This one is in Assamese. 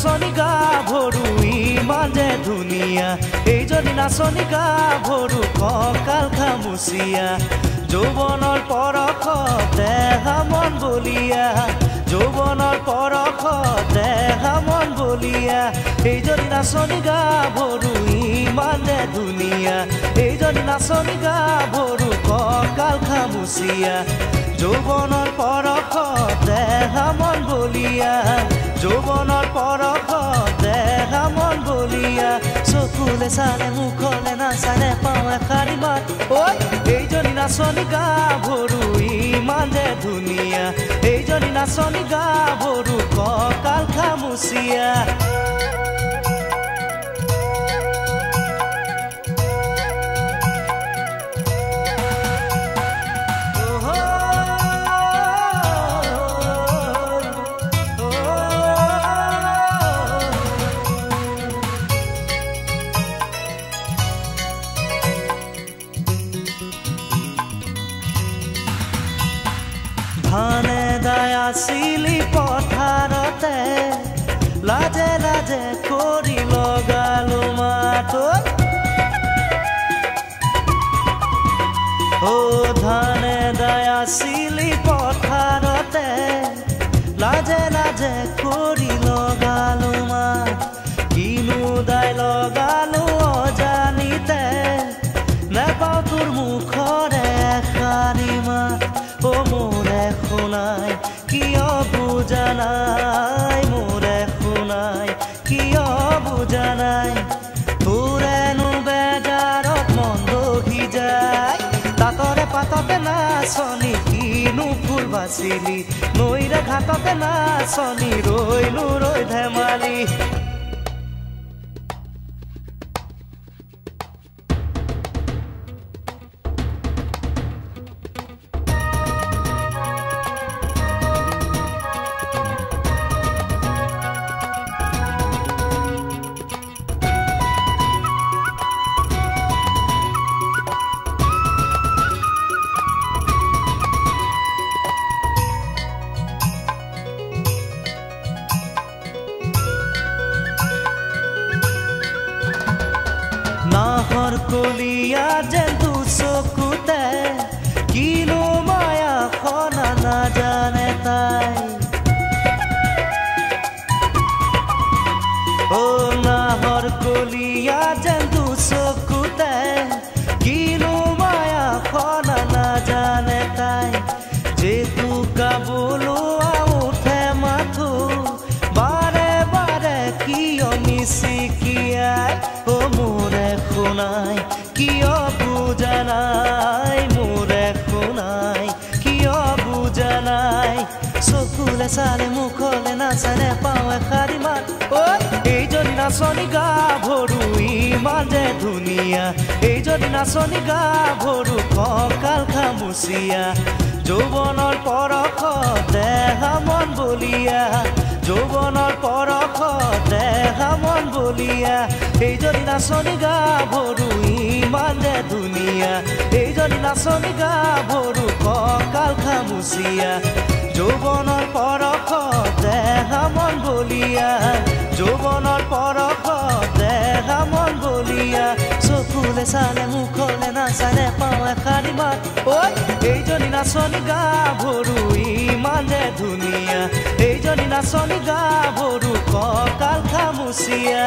নাচনী গাভৰু ইমান যে ধুনীয়া এইজনী নাচনী গাভৰু কঁকাল খামুচিয়া যৌৱনৰ পৰশ দেহা মন বলিয়া যৌৱনৰ পৰশ দেহা মন বলিয়া এইজনী নাচনী গাভৰু ইমান যে ধুনীয়া এইজনী নাচনী গাভৰু কঁকাল খামুচিয়া যৌৱনৰ পৰশ দেহা মন বলিয়া যৌৱনৰ পৰশ দেহা মন বলিয়া চকুলে চালে মুখলে নাচালে পাওঁ এষাৰি মাত ঐ এইজনী নাচনী গাভৰু ইমান যে ধুনীয়া এইজনী নাচনী গাভৰু কঁকাল খামুচিয়া ধানে দাই আছিলি পথাৰতে লাজে লাজে কৰি লগালো মাত ও ধানে দাই আছিলি পথাৰতে লাজে লাজে কৰি লগালো মাত কিনো দাই লগালো অজানিতে নেপাওঁ তোৰ মুখৰে এষাৰি মাত ও মোৰে শুনাই কিয় বুজা নাই মোৰে শুনাই কিয় বুজা নাই তোৰেনো বেজাৰত মন বহি যায় তাতৰে পাততে নাচনী কিনো ফুল বাচিলি নৈৰে ঘাটতে নাচনী ৰৈলো ৰৈ ধেমালি নাহৰ কলিয়া যেন চকুতে কিনো মায়া খনা নাজানে তাই ও নাহৰ কলিয়া যেন চকুতে কিনো মায়া খনা নাজানে তাই যেতু কাবুলোৱা উঠে মাথো বাৰে বাৰে কিয় মিচিকিয়াই ও মোৰে শুনাই কিয় বুজা নাই মোৰে শুনাই কিয় বুজা নাই চকুলে চালে মুখলে নাচালে পাওঁ এষাৰি মাত ঐ এইজনী নাচনী গাভৰু ইমান যে ধুনীয়া এইজনী নাচনী গাভৰু কঁকাল খামুচিয়া যৌৱনৰ পৰশ দেহা মন বলিয়া যৌৱনৰ পৰশ দেহা মন বলিয়া এইজনী নাচনী গাভৰু ইমান যে ধুনীয়া এইজনী নাচনী গাভৰু কঁকাল খামুচিয়া যৌৱনৰ পৰশ দেহা মন বলিয়া যৌৱনৰ পৰশ দেহা মন বলিয়া চকুলে চালে মুখলে নাচালে পাওঁ এষাৰি মাত ঐ এইজনী নাচনী গাভৰু ইমান যে ধুনীয়া এইজনী নাচনী গাভৰু কঁকাল খামুচিয়া